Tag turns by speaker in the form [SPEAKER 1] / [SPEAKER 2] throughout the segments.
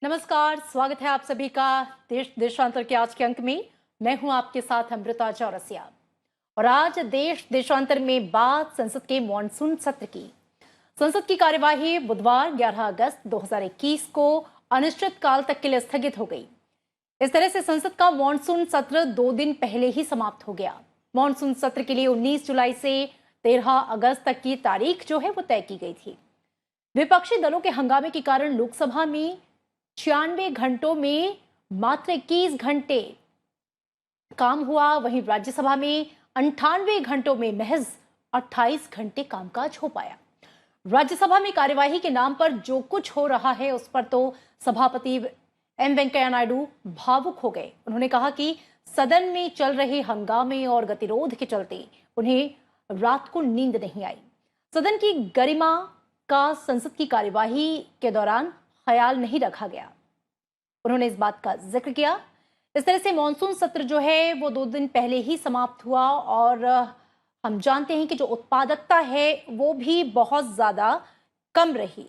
[SPEAKER 1] नमस्कार, स्वागत है आप सभी का देश देशांतर के आज के अंक में। मैं हूं आपके साथ अमृता चौरसिया और आज देश देशांतर में बात संसद के मॉनसून सत्र की। संसद की कार्यवाही बुधवार 11 अगस्त 2021 को अनिश्चित काल तक के लिए स्थगित हो गई। इस तरह से संसद का मॉनसून सत्र 2 दिन पहले ही समाप्त हो गया। मॉनसून सत्र के लिए 19 जुलाई से 13 अगस्त तक की तारीख जो है वो तय की गई थी। विपक्षी दलों के हंगामे के कारण लोकसभा में 96 घंटों में मात्र 21 घंटे काम हुआ, वहीं राज्यसभा में 98 घंटों में महज 28 घंटे कामकाज हो पाया। राज्यसभा में कार्यवाही के नाम पर जो कुछ हो रहा है उस पर तो सभापति एम वेंकैया नायडू भावुक हो गए। उन्होंने कहा कि सदन में चल रहे हंगामे और गतिरोध के चलते उन्हें रात को नींद नहीं आई। सदन की गरिमा का संसद की कार्यवाही के दौरान ख्याल नहीं रखा गया। उन्होंने इस बात का जिक्र किया। इस तरह से मॉनसून सत्र जो है वो 2 दिन पहले ही समाप्त हुआ और हम जानते हैं कि जो उत्पादकता है वो भी बहुत ज्यादा कम रही।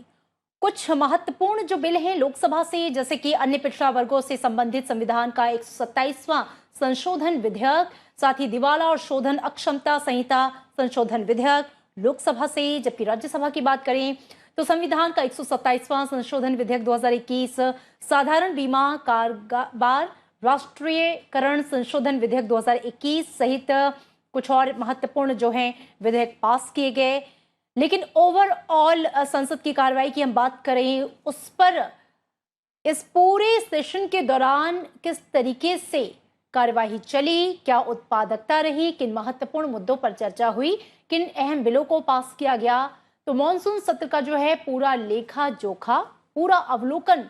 [SPEAKER 1] कुछ महत्वपूर्ण जो बिल हैं लोकसभा से, जैसे कि अन्य पिछड़ा वर्गों से संबंधित संविधान का 127वां संशोधन विधेयक, साथ ही दिवाला और शोधन अक्षमता संहिता संशोधन विधेयक लोकसभा से, जबकि राज्यसभा की बात करें तो संविधान का 127वां संशोधन विधेयक 2021, साधारण बीमा कारोबार राष्ट्रीयकरण संशोधन विधेयक 2021 सहित कुछ और महत्वपूर्ण जो हैं विधेयक पास किए गए। लेकिन ओवरऑल संसद की कार्रवाई की हम बात करें उस पर इस पूरे सेशन के दौरान किस तरीके से कार्यवाही चली, क्या उत्पादकता रही, किन महत्वपूर्ण मुद्दों पर चर्चा हुई, किन अहम बिलों को पास किया गया, तो मॉनसून सत्र का जो है पूरा लेखा जोखा, पूरा अवलोकन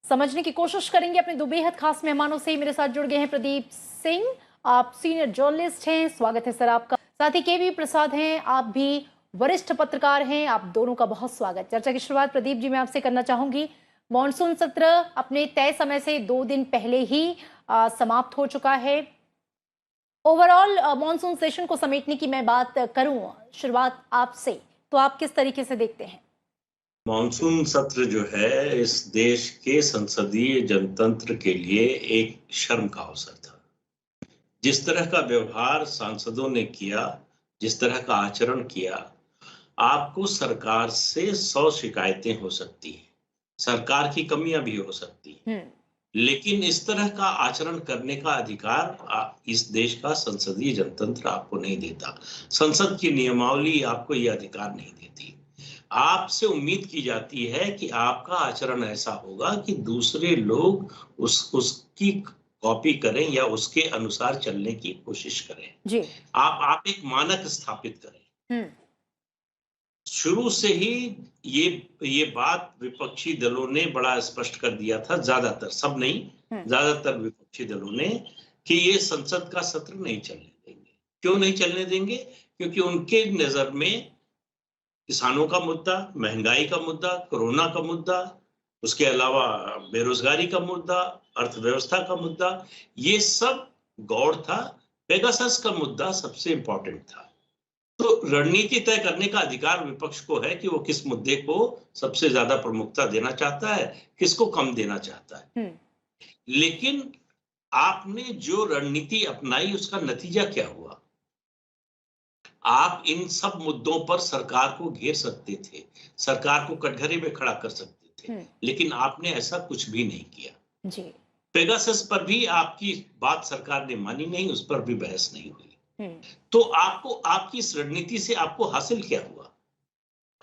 [SPEAKER 1] समझने की कोशिश करेंगे अपने दो बेहद खास मेहमानों से। मेरे साथ जुड़ गए हैं प्रदीप सिंह, आप सीनियर जर्नलिस्ट हैं, स्वागत है सर आपका। साथ ही केवी प्रसाद हैं, आप भी वरिष्ठ पत्रकार हैं, आप दोनों का बहुत स्वागत। चर्चा की शुरुआत प्रदीप जी मैं आपसे करना चाहूंगी। मॉनसून सत्र अपने तय समय से 2 दिन पहले ही समाप्त हो चुका है। ओवरऑल मॉनसून सेशन को समेटने की मैं बात करूं, शुरुआत आपसे, तो आप किस तरीके से देखते हैं?
[SPEAKER 2] मॉनसून सत्र जो है इस देश के संसदीय जनतंत्र के लिए एक शर्म का अवसर था। जिस तरह का व्यवहार सांसदों ने किया, जिस तरह का आचरण किया, आपको सरकार से 100 शिकायतें हो सकती हैं, सरकार की कमियां भी हो सकती हैं, लेकिन इस तरह का आचरण करने का अधिकार इस देश का संसदीय जनतंत्र आपको नहीं देता। संसद की नियमावली आपको यह अधिकार नहीं देती। आपसे उम्मीद की जाती है कि आपका आचरण ऐसा होगा कि दूसरे लोग उसकी कॉपी करें या उसके अनुसार चलने की कोशिश करें।
[SPEAKER 1] जी।
[SPEAKER 2] आप एक मानक स्थापित करें। शुरू से ही ये बात विपक्षी दलों ने बड़ा स्पष्ट कर दिया था, ज्यादातर, सब नहीं, ज्यादातर विपक्षी दलों ने, कि ये संसद का सत्र नहीं चलने देंगे। क्यों नहीं चलने देंगे? क्योंकि उनके नजर में किसानों का मुद्दा, महंगाई का मुद्दा, कोरोना का मुद्दा, उसके अलावा बेरोजगारी का मुद्दा, अर्थव्यवस्था का मुद्दा, ये सब गौड़ था। पेगासस का मुद्दा सबसे इंपॉर्टेंट था। तो रणनीति तय करने का अधिकार विपक्ष को है कि वो किस मुद्दे को सबसे ज्यादा प्रमुखता देना चाहता है, किसको कम देना चाहता है। लेकिन आपने जो रणनीति अपनाई उसका नतीजा क्या हुआ? आप इन सब मुद्दों पर सरकार को घेर सकते थे, सरकार को कटघरे में खड़ा कर सकते थे, लेकिन आपने ऐसा कुछ भी नहीं किया। जी। पेगासस पर भी आपकी बात सरकार ने मानी नहीं, उस पर भी बहस नहीं हुई। तो आपकी इस रणनीति से आपको हासिल क्या हुआ?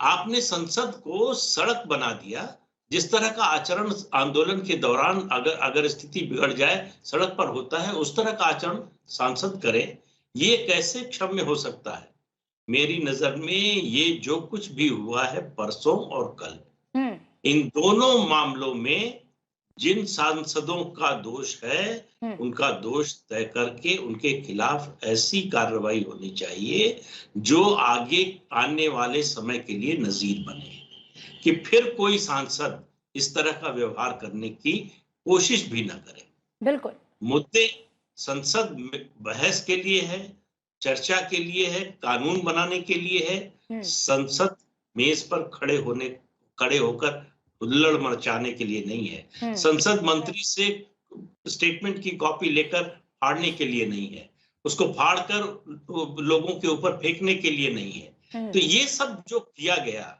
[SPEAKER 2] आपने संसद को सड़क बना दिया। जिस तरह का आचरण आंदोलन के दौरान अगर स्थिति बिगड़ जाए सड़क पर होता है, उस तरह का आचरण सांसद करें, ये कैसे क्षम्य हो सकता है? मेरी नजर में ये जो कुछ भी हुआ है परसों और कल, इन दोनों मामलों में जिन सांसदों का दोष है उनका दोष तय करके उनके खिलाफ ऐसी कार्रवाई होनी चाहिए जो आगे आने वाले समय के लिए नजीर बने, कि फिर कोई सांसद इस तरह का व्यवहार करने की कोशिश भी न करे। बिल्कुल। मुद्दे संसद बहस के लिए है, चर्चा के लिए है, कानून बनाने के लिए है। संसद मेज पर खड़े होकर हुल्लड़ मचाने के लिए नहीं है। संसद मंत्री से स्टेटमेंट की कॉपी लेकर फाड़ने के लिए नहीं है, उसको फाड़कर लोगों के ऊपर फेंकने के लिए नहीं है। तो ये सब जो किया गया,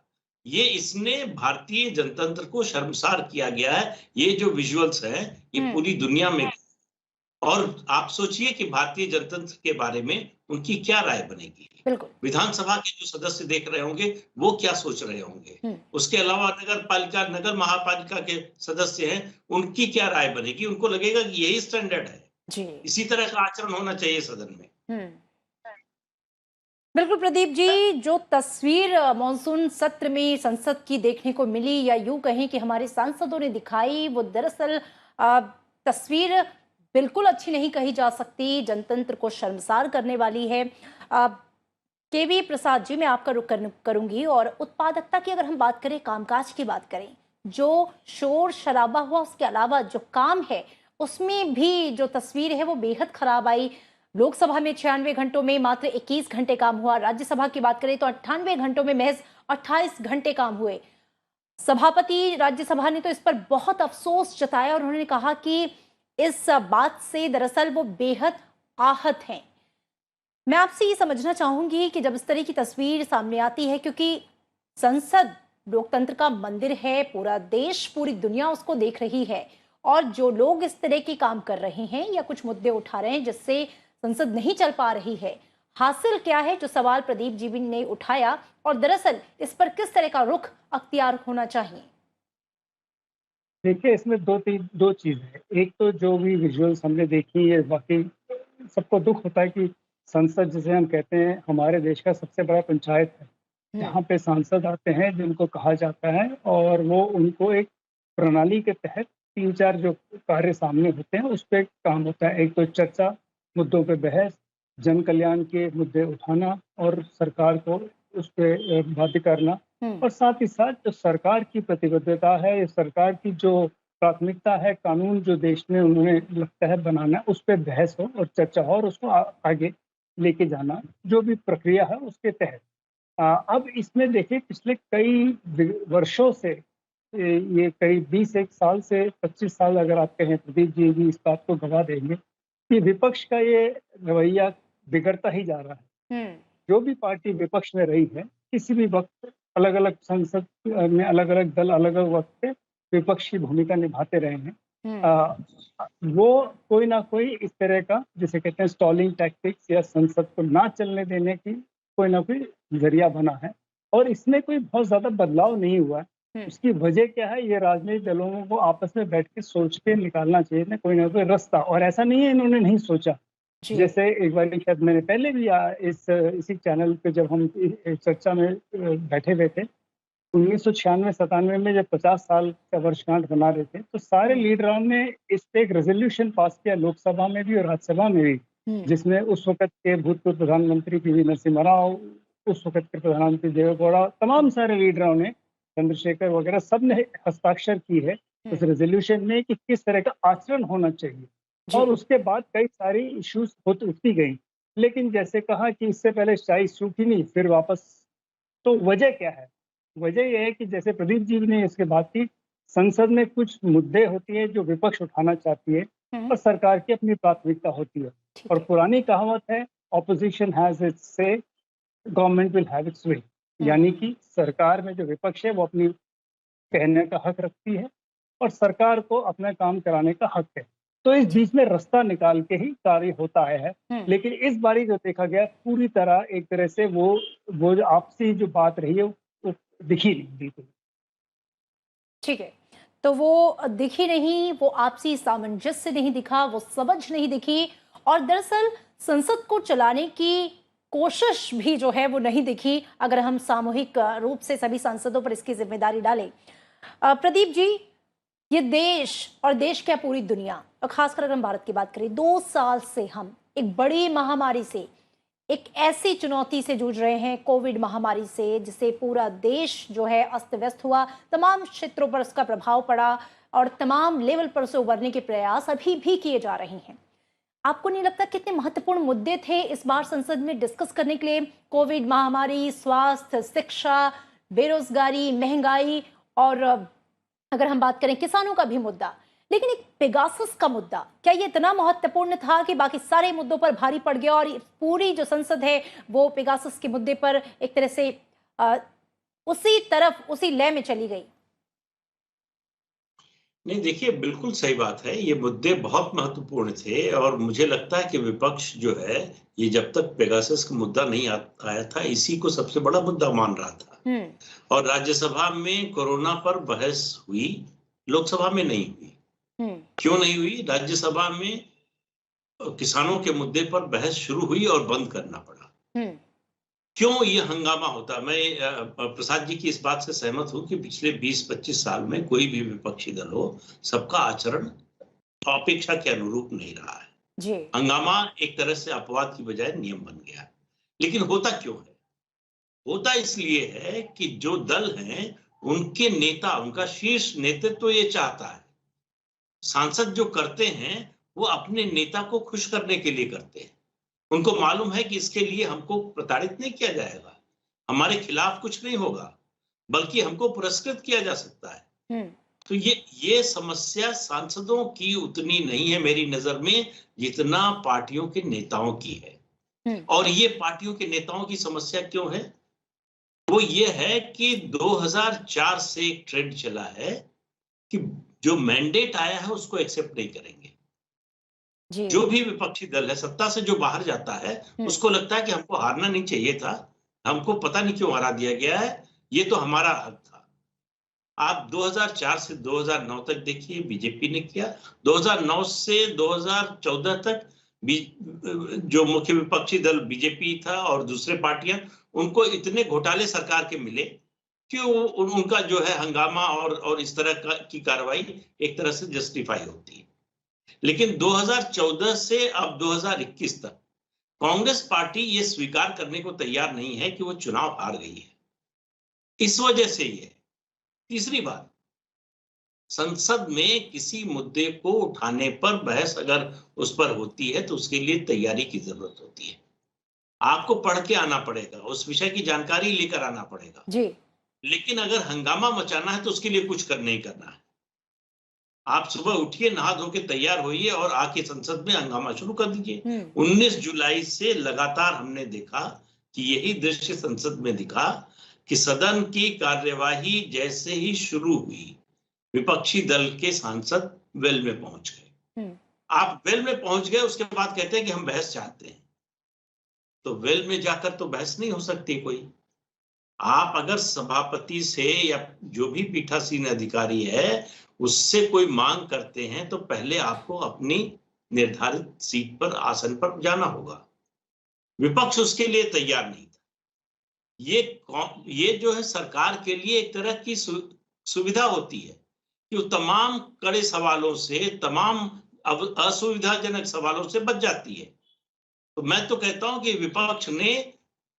[SPEAKER 2] ये इसने भारतीय जनतंत्र को शर्मसार किया गया है। ये जो विजुअल्स हैं ये पूरी दुनिया में, और आप सोचिए कि भारतीय जनतंत्र के बारे में उनकी क्या राय बनेगी। विधानसभा के जो सदस्य देख रहे होंगे वो क्या सोच रहे होंगे, उसके अलावा नगर महापालिका के सदस्य हैं उनकी क्या राय बनेगी। उनको लगेगा कि यही स्टैंडर्ड है जी। इसी तरह का आचरण होना चाहिए सदन में।
[SPEAKER 1] बिल्कुल प्रदीप जी, जो तस्वीर मॉनसून सत्र में संसद की देखने को मिली, या यूं कहें कि हमारे सांसदों ने दिखाई, वो दरअसल तस्वीर बिल्कुल अच्छी नहीं कही जा सकती, जनतंत्र को शर्मसार करने वाली है। केवी प्रसाद जी, मैं आपका रुख करूंगी, और उत्पादकता की अगर हम बात करें, कामकाज की बात करें, जो शोर शराबा हुआ उसके अलावा जो काम है उसमें भी जो तस्वीर है वो बेहद खराब आई। लोकसभा में 96 घंटों में मात्र 21 घंटे काम हुआ, राज्यसभा की बात करें तो 98 घंटों में महज 28 घंटे काम हुए। सभापति राज्यसभा ने तो इस पर बहुत अफसोस जताया और उन्होंने कहा कि इस बात से दरअसल वो बेहद आहत हैं। मैं आपसे ये समझना चाहूंगी कि जब इस तरह की तस्वीर सामने आती है, क्योंकि संसद लोकतंत्र का मंदिर है, पूरा देश पूरी दुनिया उसको देख रही है, और जो लोग इस तरह के काम कर रहे हैं या कुछ मुद्दे उठा रहे हैं जिससे संसद नहीं चल पा रही है, हासिल क्या है, जो सवाल प्रदीप जी ने उठाया, और दरअसल इस पर किस तरह का रुख अख्तियार होना चाहिए।
[SPEAKER 3] देखिए, इसमें दो चीज है। एक तो जो भी विजुअल्स हमने देखी है, वाकई सबको दुख होता है कि संसद जिसे हम कहते हैं हमारे देश का सबसे बड़ा पंचायत है, यहाँ पे सांसद आते हैं जिनको कहा जाता है, और वो उनको एक प्रणाली के तहत 3-4 जो कार्य सामने होते हैं उस पर काम होता है। एक तो चर्चा, मुद्दों पे बहस, जन कल्याण के मुद्दे उठाना और सरकार को उस पर बाध्य करना, और साथ ही साथ जो सरकार की प्रतिबद्धता है, सरकार की जो प्राथमिकता है, कानून जो देश में उन्हें लगता है बनाना, उस पर बहस हो और चर्चा हो और उसको आगे लेके जाना, जो भी प्रक्रिया है उसके तहत। अब इसमें देखिए, पिछले कई वर्षों से, ये कई 21 साल से 25 साल अगर आप कहें, प्रदीप जी भी इस बात को गवाह देंगे कि विपक्ष का ये रवैया बिगड़ता ही जा रहा है। जो भी पार्टी विपक्ष में रही है, किसी भी वक्त अलग अलग संसद में अलग अलग दल अलग अलग वक्त पे विपक्ष की भूमिका निभाते रहे हैं। वो कोई ना कोई इस तरह का, जिसे कहते हैं स्टॉलिंग टैक्टिक्स, या संसद को ना चलने देने की कोई ना कोई जरिया बना है, और इसमें कोई बहुत ज्यादा बदलाव नहीं हुआ है। उसकी वजह क्या है, ये राजनीतिक दलों को आपस में बैठ के सोच के निकालना चाहिए ना कोई रास्ता, और ऐसा नहीं है इन्होंने नहीं सोचा। जैसे एक बार शायद मैंने पहले भी इसी चैनल पे जब हम चर्चा में बैठे हुए थे, 1996-97 में जब 50 साल का वर्षगांठ बना रहे थे, तो सारे लीडरों ने इस पे एक रेजोल्यूशन पास किया, लोकसभा में भी और राज्यसभा में भी, जिसमें उस वक्त के भूतपूर्व प्रधानमंत्री पी.वी. नरसिम्हा राव, उस वक्त के प्रधानमंत्री देवेगौड़ा, तमाम सारे लीडरों ने, चंद्रशेखर वगैरह, सब ने हस्ताक्षर की है उस रेजोल्यूशन में कि किस तरह का आचरण होना चाहिए। और उसके बाद कई सारी इश्यूज उठती गई, लेकिन जैसे कहा कि इससे पहले चाय सूखी नहीं फिर वापस। तो वजह क्या है? वजह यह है कि जैसे प्रदीप जी ने इसके बात की, संसद में कुछ मुद्दे होती है जो विपक्ष उठाना चाहती है और सरकार की अपनी प्राथमिकता होती है, और पुरानी कहावत है, ऑपोजिशन हैज इट्स से, गवर्नमेंट विल हैव इट्स वे। यानी कि सरकार में जो विपक्ष है वो अपनी कहने का हक रखती है और सरकार को अपना काम कराने का हक है। तो इस बीच में रास्ता निकाल के ही कार्य होता है। लेकिन इस बारी जो देखा गया, पूरी तरह एक तरह से वो जो आपसी जो बात रही है वो दिखी नहीं बिल्कुल।
[SPEAKER 1] ठीक है, तो वो दिखी नहीं, वो आपसी सामंजस्य नहीं दिखा, वो समझ नहीं दिखी, और दरअसल संसद को चलाने की कोशिश भी जो है वो नहीं दिखी, अगर हम सामूहिक रूप से सभी सांसदों पर इसकी जिम्मेदारी डालें। प्रदीप जी, ये देश, और देश क्या पूरी दुनिया, और खासकर अगर हम भारत की बात करें, 2 साल से हम एक बड़ी महामारी से, एक ऐसी चुनौती से जूझ रहे हैं, कोविड महामारी से, जिसे पूरा देश जो है अस्त व्यस्त हुआ, तमाम क्षेत्रों पर उसका प्रभाव पड़ा और तमाम लेवल पर उसे उबरने के प्रयास अभी भी किए जा रहे हैं। आपको नहीं लगता कितने महत्वपूर्ण मुद्दे थे इस बार संसद में डिस्कस करने के लिए? कोविड महामारी, स्वास्थ्य, शिक्षा, बेरोजगारी, महंगाई और अगर हम बात करें किसानों का भी मुद्दा, लेकिन एक पेगासस का मुद्दा, क्या ये इतना महत्वपूर्ण था कि बाकी सारे मुद्दों पर भारी पड़ गया और पूरी जो संसद है वो पेगासस के मुद्दे पर एक तरह से उसी तरफ उसी लय में चली गई?
[SPEAKER 2] नहीं, देखिए, बिल्कुल सही बात है। ये मुद्दे बहुत महत्वपूर्ण थे और मुझे लगता है कि विपक्ष जो है, ये जब तक पेगासस का मुद्दा नहीं आया था, इसी को सबसे बड़ा मुद्दा मान रहा था। और राज्यसभा में कोरोना पर बहस हुई, लोकसभा में नहीं हुई। क्यों नहीं हुई? राज्यसभा में किसानों के मुद्दे पर बहस शुरू हुई और बंद करना पड़ा। क्यों ये हंगामा होता? मैं प्रसाद जी की इस बात से सहमत हूं कि पिछले 20-25 साल में कोई भी विपक्षी दल हो, सबका आचरण अपेक्षा के अनुरूप नहीं रहा है जी। हंगामा एक तरह से अपवाद की बजाय नियम बन गया। लेकिन होता क्यों है? होता इसलिए है कि जो दल हैं, उनके नेता, उनका शीर्ष नेतृत्व तो ये चाहता है, सांसद जो करते हैं वो अपने नेता को खुश करने के लिए करते हैं। उनको मालूम है कि इसके लिए हमको प्रताड़ित नहीं किया जाएगा, हमारे खिलाफ कुछ नहीं होगा, बल्कि हमको पुरस्कृत किया जा सकता है। तो ये समस्या सांसदों की उतनी नहीं है मेरी नजर में, जितना पार्टियों के नेताओं की है। और ये पार्टियों के नेताओं की समस्या क्यों है? वो ये है कि 2004 से एक ट्रेंड चला है कि जो मैंडेट आया है उसको एक्सेप्ट नहीं करेंगे। जो भी विपक्षी दल है, सत्ता से जो बाहर जाता है, उसको लगता है कि हमको हारना नहीं चाहिए था, हमको पता नहीं क्यों हरा दिया गया है, ये तो हमारा हक था। आप 2004 से 2009 तक देखिए, बीजेपी ने किया। 2009 से 2014 तक जो मुख्य विपक्षी दल बीजेपी था और दूसरे पार्टियां, उनको इतने घोटाले सरकार के मिले कि उनका जो है हंगामा और इस तरह की कार्रवाई एक तरह से जस्टिफाई होती है। लेकिन 2014 से अब 2021 तक कांग्रेस पार्टी ये स्वीकार करने को तैयार नहीं है कि वो चुनाव हार गई है। इस वजह से ये तीसरी बात, संसद में किसी मुद्दे को उठाने पर बहस अगर उस पर होती है तो उसके लिए तैयारी की जरूरत होती है। आपको पढ़ के आना पड़ेगा, उस विषय की जानकारी लेकर आना पड़ेगा जी। लेकिन अगर हंगामा मचाना है तो उसके लिए कुछ नहीं करना है। आप सुबह उठिए, नहा धो के तैयार होइए और आके संसद में हंगामा शुरू कर दीजिए। 19 जुलाई से लगातार हमने देखा कि यही दृश्य संसद में दिखा कि सदन की कार्यवाही जैसे ही शुरू हुई, विपक्षी दल के सांसद वेल में पहुंच गए। आप वेल में पहुंच गए, उसके बाद कहते हैं कि हम बहस चाहते हैं। तो वेल में जाकर तो बहस नहीं हो सकती कोई। आप अगर सभापति से या जो भी पीठासीन अधिकारी है उससे कोई मांग करते हैं तो पहले आपको अपनी निर्धारित सीट पर, आसन पर जाना होगा। विपक्ष उसके लिए तैयार नहीं था। ये जो है सरकार के लिए एक तरह की सुविधा होती है कि वो तमाम कड़े सवालों से, तमाम असुविधाजनक सवालों से बच जाती है। तो मैं तो कहता हूं कि विपक्ष ने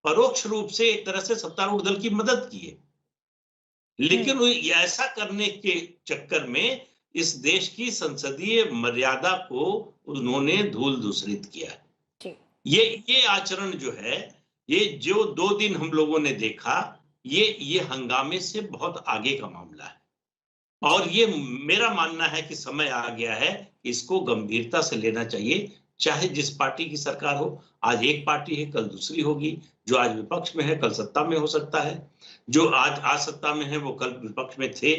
[SPEAKER 2] परोक्ष रूप से एक तरह से सत्तारूढ़ दल की मदद की है, लेकिन ऐसा करने के चक्कर में इस देश की संसदीय मर्यादा को उन्होंने धूल धूसरित किया। ये आचरण जो है, ये जो 2 दिन हम लोगों ने देखा, ये हंगामे से बहुत आगे का मामला है। और ये मेरा मानना है कि समय आ गया है, इसको गंभीरता से लेना चाहिए। चाहे जिस पार्टी की सरकार हो, आज एक पार्टी है, कल दूसरी होगी। जो आज विपक्ष में है, कल सत्ता में हो सकता है। जो आज सत्ता में है, वो कल विपक्ष में थे।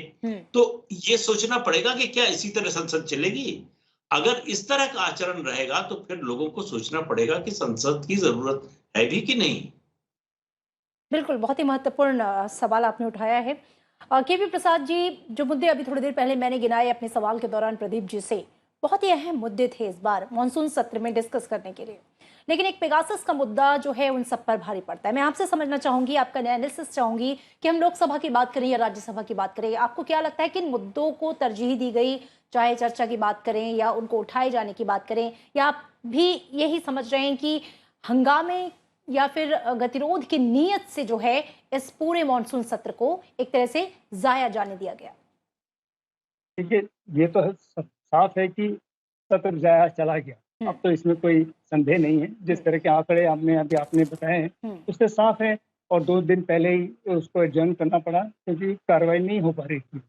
[SPEAKER 2] तो ये सोचना पड़ेगा कि क्या इसी तरह संसद चलेगी? अगर इस तरह का आचरण रहेगा तो फिर लोगों को सोचना पड़ेगा कि संसद की जरूरत है भी कि नहीं।
[SPEAKER 1] बिल्कुल, बहुत ही महत्वपूर्ण सवाल आपने उठाया है। केवी प्रसाद जी, जो मुद्दे अभी थोड़ी देर पहले मैंने गिनाए अपने सवाल के दौरान प्रदीप जी से, बहुत ही अहम मुद्दे थे इस बार मॉनसून सत्र में डिस्कस करने के लिए। लेकिन एक पेगासस का मुद्दा जो है उन सब पर भारी पड़ता है। मैं आपसे समझना चाहूंगी, आपका एनालिसिस चाहूंगी कि हम लोकसभा की बात करें या राज्यसभा की बात करें, आपको क्या लगता है कि इन मुद्दों को तरजीह दी गई, चाहे चर्चा की बात करें या उनको उठाए जाने की बात करें, या आप भी यही समझ रहे हैं कि हंगामे या फिर गतिरोध की नीयत से जो है इस पूरे मॉनसून सत्र को एक तरह से जाया जाने दिया गया?
[SPEAKER 3] देखिए, ये तो साफ है कि सत्र जाया चला गया। अब तो इसमें कोई संदेह नहीं है। जिस तरह के आंकड़े आपने बताए हैं उससे साफ है। और 2 दिन पहले ही उसको एडजर्न करना पड़ा क्योंकि कार्रवाई नहीं हो पा रही थी।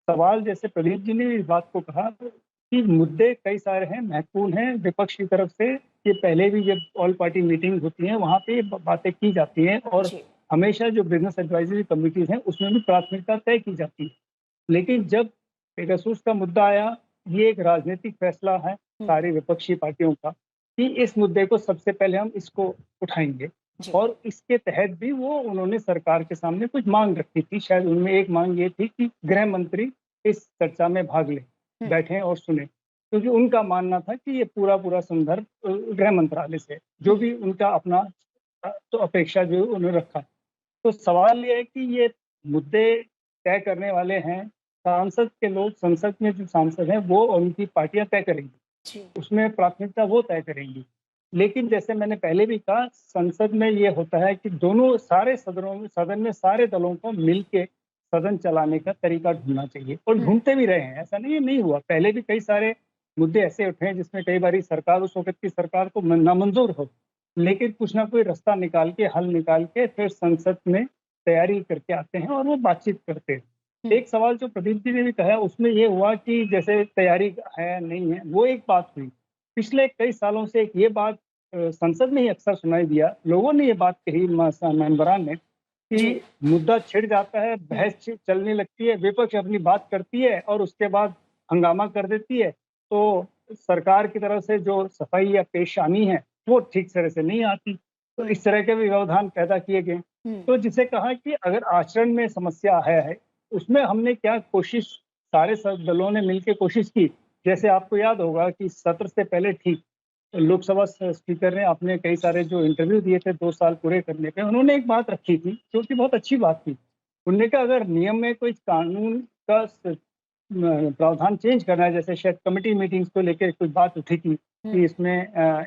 [SPEAKER 3] सवाल जैसे प्रदीप जी ने इस बात को कहा कि मुद्दे कई सारे हैं, महत्वपूर्ण हैं विपक्ष की तरफ से। ये पहले भी जब ऑल पार्टी मीटिंग होती हैं वहाँ पे बातें की जाती हैं और हमेशा जो बिजनेस एडवाइजरी कमिटीज हैं उसमें भी प्राथमिकता तय की जाती है। लेकिन जब पेगासुस का मुद्दा आया, ये एक राजनीतिक फैसला है सारी विपक्षी पार्टियों का कि इस मुद्दे को सबसे पहले हम इसको उठाएंगे और इसके तहत भी वो उन्होंने सरकार के सामने कुछ मांग रखी थी। शायद उनमें एक मांग ये थी कि गृह मंत्री इस चर्चा में भाग ले, बैठे और सुने, क्योंकि उनका मानना था कि ये पूरा संदर्भ गृह मंत्रालय से जो भी उनका अपना तो अपेक्षा जो उन्होंने रखा। तो सवाल ये है कि ये मुद्दे तय करने वाले हैं सांसद के लोग, संसद में जो सांसद हैं वो और उनकी पार्टियां तय करेंगी, उसमें प्राथमिकता वो तय करेंगी। लेकिन जैसे मैंने पहले भी कहा, संसद में ये होता है कि दोनों सारे सदन में सारे दलों को मिलके सदन चलाने का तरीका ढूंढना चाहिए और ढूंढते भी रहे हैं। ऐसा नहीं हुआ, पहले भी कई सारे मुद्दे ऐसे उठे हैं जिसमें कई बार सरकार, उस वक्त की सरकार को नामंजूर हो, लेकिन कुछ ना कोई रास्ता निकाल के, हल निकाल के फिर संसद में तैयारी करके आते हैं और वो बातचीत करते हैं। एक सवाल जो प्रदीप जी ने भी कहा उसमें ये हुआ कि जैसे तैयारी है नहीं है, वो एक बात हुई। पिछले कई सालों से ये बात संसद में ही अक्सर सुनाई दिया, लोगों ने ये बात कही, मेंबरान ने, कि मुद्दा छिड़ जाता है, बहस चलने लगती है, विपक्ष अपनी बात करती है और उसके बाद हंगामा कर देती है, तो सरकार की तरफ से जो सफाई या पेशानी है वो ठीक तरह से नहीं आती। तो इस तरह के भी व्यवधान पैदा किए गए। तो जिसे कहा कि अगर आचरण में समस्या है, उसमें हमने क्या कोशिश, सारे दलों ने मिलकर कोशिश की। जैसे आपको याद होगा कि सत्र से पहले ठीक लोकसभा स्पीकर ने अपने कई सारे जो इंटरव्यू दिए थे 2 साल पूरे करने पे, उन्होंने एक बात रखी थी जो कि बहुत अच्छी बात थी। उन्होंने कहा अगर नियम में कोई कानून का प्रावधान चेंज करना है, जैसे शायद कमेटी मीटिंग्स को लेकर कुछ बात उठी थी कि इसमें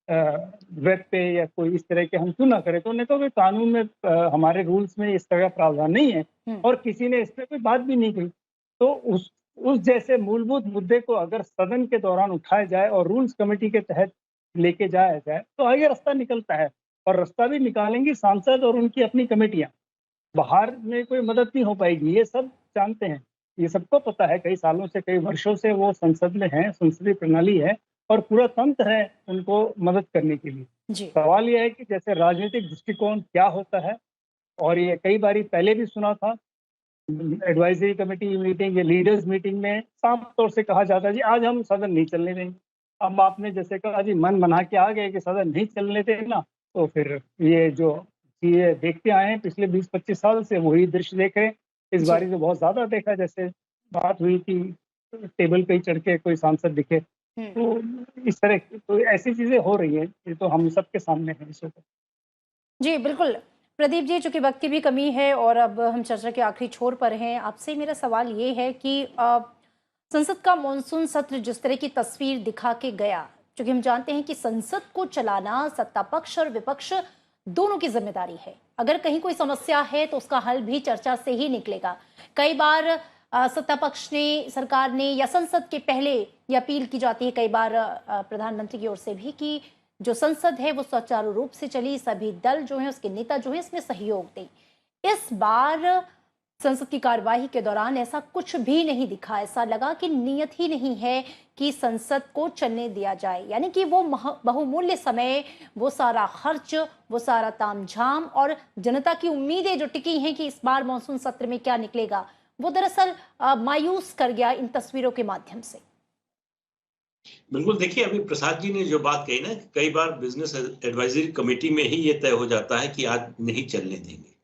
[SPEAKER 3] वेब पे या कोई इस तरह के हम क्यों ना करें, तो उन्होंने कहा कानून में हमारे रूल्स में इस तरह का प्रावधान नहीं है और किसी ने इस पर कोई बात भी नहीं कही। तो उस जैसे मूलभूत मुद्दे को अगर सदन के दौरान उठाया जाए और रूल्स कमेटी के तहत लेके जाया जाए तो आगे रास्ता निकलता है, और रास्ता भी निकालेंगी सांसद और उनकी अपनी कमेटियां। बाहर में कोई मदद नहीं हो पाएगी, ये सब जानते हैं, ये सबको पता है। कई सालों से, कई वर्षों से वो संसद में है, संसदीय प्रणाली है और पूरा तंत्र है उनको मदद करने के लिए। सवाल ये है कि जैसे राजनीतिक दृष्टिकोण क्या होता है, और ये कई बारी पहले भी सुना था एडवाइजरी कमेटी मीटिंग या लीडर्स मीटिंग में साफ तौर से कहा जाता है जी आज हम सदन नहीं चलने देंगे। अब आपने जैसे कहा जी मन बना के आ गए कि सदन नहीं चलने देना, तो फिर ये जो चीजें देखते आए हैं पिछले 20-25 साल से वही दृश्य देख रहे हैं। इस बारी तो बहुत ज्यादा देखा, जैसे बात हुई कि टेबल पे ही चढ़ के कोई सांसद दिखे, तो इस तरह तो ऐसी चीजें हो रही है, ये तो हम सबके सामने है इस वक्त।
[SPEAKER 1] जी बिल्कुल प्रदीप जी, चूंकि वक्त की भी कमी है और अब हम चर्चा के आखिरी छोर पर हैं, आपसे मेरा सवाल ये है कि संसद का मॉनसून सत्र जिस तरह की तस्वीर दिखा के गया, क्योंकि हम जानते हैं कि संसद को चलाना सत्ता पक्ष और विपक्ष दोनों की जिम्मेदारी है। अगर कहीं कोई समस्या है तो उसका हल भी चर्चा से ही निकलेगा। कई बार सत्ता पक्ष ने, सरकार ने या संसद के पहले ये अपील की जाती है कई बार प्रधानमंत्री की ओर से भी कि जो संसद है वो सुचारू रूप से चली, सभी दल जो हैं, उसके नेता जो हैं इसमें सहयोग दें। इस बार संसद की कार्यवाही के दौरान ऐसा कुछ भी नहीं दिखा। ऐसा लगा कि नियत ही नहीं है कि संसद को चलने दिया जाए, यानी कि वो बहुमूल्य समय, वो सारा खर्च, वो सारा तामझाम और जनता की उम्मीदें जो टिकी हैं कि इस बार मानसून सत्र में क्या निकलेगा, वो दरअसल मायूस कर गया इन तस्वीरों के माध्यम से।
[SPEAKER 2] बिल्कुल, देखिए अभी प्रसाद जी ने जो बात कही ना, कई बार बिजनेस एडवाइजरी कमेटी में ही ये तय हो जाता है कि आज नहीं चलने देंगे।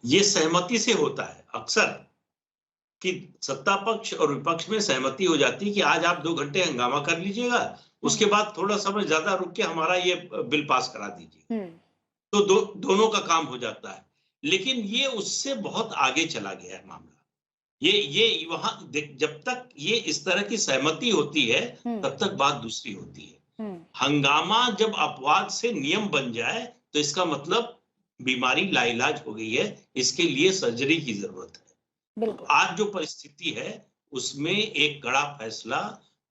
[SPEAKER 2] ये सहमति से होता है अक्सर कि सत्ता पक्ष और विपक्ष में सहमति हो जाती है कि आज आप 2 घंटे हंगामा कर लीजिएगा, उसके बाद थोड़ा समय ज्यादा रुक के हमारा ये बिल पास करा दीजिए, तो दोनों का काम हो जाता है। लेकिन ये उससे बहुत आगे चला गया है मामला। ये वहां जब तक ये इस तरह की सहमति होती है तब तक बात दूसरी होती है। हंगामा जब अपवाद से नियम बन जाए तो इसका मतलब बीमारी लाइलाज हो गई है, इसके लिए सर्जरी की जरूरत है। आज जो परिस्थिति है उसमें एक कड़ा फैसला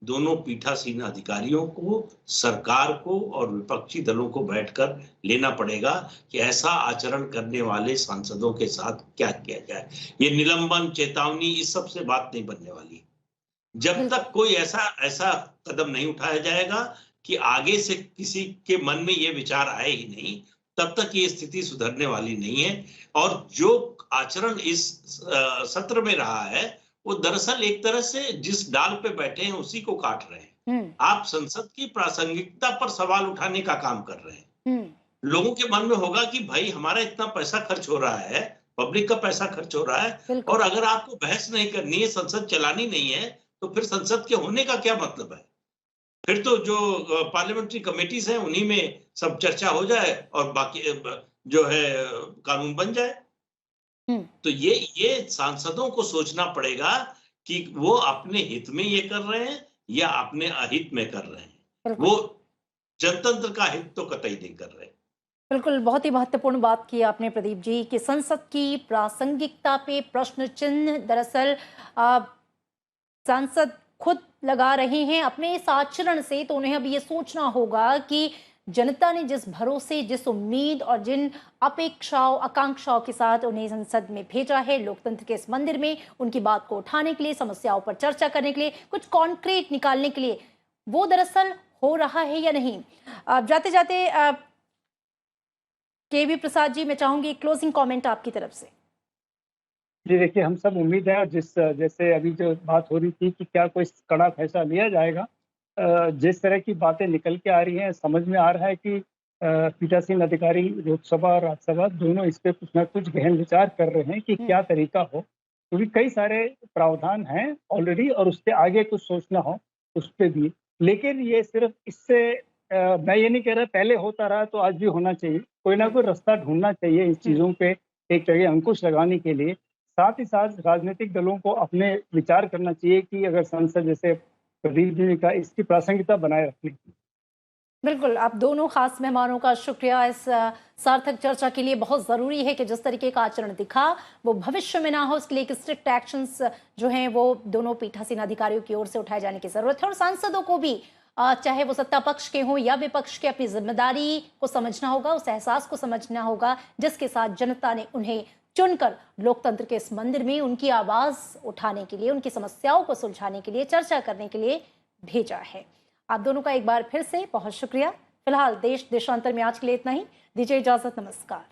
[SPEAKER 2] दोनों पीठासीन अधिकारियों को, सरकार को और विपक्षी दलों को बैठकर लेना पड़ेगा कि ऐसा आचरण करने वाले सांसदों के साथ क्या किया जाए। ये निलंबन, चेतावनी, इस सब से बात नहीं बनने वाली। जब तक कोई ऐसा कदम नहीं उठाया जाएगा कि आगे से किसी के मन में ये विचार आए ही नहीं, तब तक ये स्थिति सुधरने वाली नहीं है। और जो आचरण इस सत्र में रहा है, वो दरअसल एक तरह से जिस डाल पे बैठे हैं उसी को काट रहे हैं। आप संसद की प्रासंगिकता पर सवाल उठाने का काम कर रहे हैं। लोगों के मन में होगा कि भाई हमारा इतना पैसा खर्च हो रहा है, पब्लिक का पैसा खर्च हो रहा है, और अगर आपको बहस नहीं करनी है, संसद चलानी नहीं है, तो फिर संसद के होने का क्या मतलब है? फिर तो जो पार्लियामेंट्री कमेटीज हैं उन्हीं में सब चर्चा हो जाए और बाकी जो है कानून बन जाए। तो ये सांसदों को सोचना पड़ेगा कि वो अपने हित में ये कर रहे हैं या अपने अहित में कर रहे हैं। वो जनतंत्र का हित तो कतई नहीं कर रहे।
[SPEAKER 1] बिल्कुल, बहुत ही महत्वपूर्ण बात की आपने प्रदीप जी कि संसद की प्रासंगिकता पे प्रश्न चिन्ह दरअसल सांसद खुद लगा रहे हैं अपने इस आचरण से। तो उन्हें अब ये सोचना होगा कि जनता ने जिस भरोसे, जिस उम्मीद और जिन अपेक्षाओं, आकांक्षाओं के साथ उन्हें संसद में भेजा है, लोकतंत्र के इस मंदिर में उनकी बात को उठाने के लिए, समस्याओं पर चर्चा करने के लिए, कुछ कॉन्क्रीट निकालने के लिए, वो दरअसल हो रहा है या नहीं। जाते जाते के.वी. प्रसाद जी, मैं चाहूंगी क्लोजिंग कमेंट आपकी तरफ से।
[SPEAKER 3] जी देखिए, हम सब उम्मीद है, और जैसे अभी जो बात हो रही थी कि क्या कोई कड़ा फैसला लिया जाएगा, जिस तरह की बातें निकल के आ रही हैं, समझ में आ रहा है कि पीठासीन अधिकारी लोकसभा और राज्यसभा दोनों इस पे कुछ ना कुछ गहन विचार कर रहे हैं कि क्या तरीका हो, क्योंकि कई सारे प्रावधान हैं ऑलरेडी और उससे आगे कुछ सोचना हो उस पर भी। लेकिन ये सिर्फ इससे मैं ये नहीं कह रहा पहले होता रहा तो आज भी होना चाहिए, कोई ना कोई रास्ता ढूंढना चाहिए इस चीज़ों पे एक जगह अंकुश लगाने के लिए। साथ ही साथ राजनीतिक दलों को अपने विचार करना चाहिए कि अगर संसद, जैसे प्रदीप जी ने कहा, इसकी प्रासंगिकता बनाए रखनी।
[SPEAKER 1] बिल्कुल, आप दोनों खास मेहमानों का शुक्रिया इस सार्थक चर्चा के लिए। बहुत ज़रूरी है कि जिस तरीके का आचरण दिखा वो भविष्य में ना हो, उसके लिए एक स्ट्रिक्ट एक्शंस जो हैं वो दोनों पीठासीन अधिकारियों की ओर से उठाए जाने की ज़रूरत है। और सांसदों को भी चाहे वो सत्ता पक्ष के हों या विपक्ष के, अपनी जिम्मेदारी को समझना होगा, उस एहसास को समझना होगा जिसके साथ जनता ने उन्हें चुनकर लोकतंत्र के इस मंदिर में उनकी आवाज़ उठाने के लिए, उनकी समस्याओं को सुलझाने के लिए, चर्चा करने के लिए भेजा है। आप दोनों का एक बार फिर से बहुत शुक्रिया। फिलहाल देश देशांतर में आज के लिए इतना ही। दीजिए इजाजत, नमस्कार।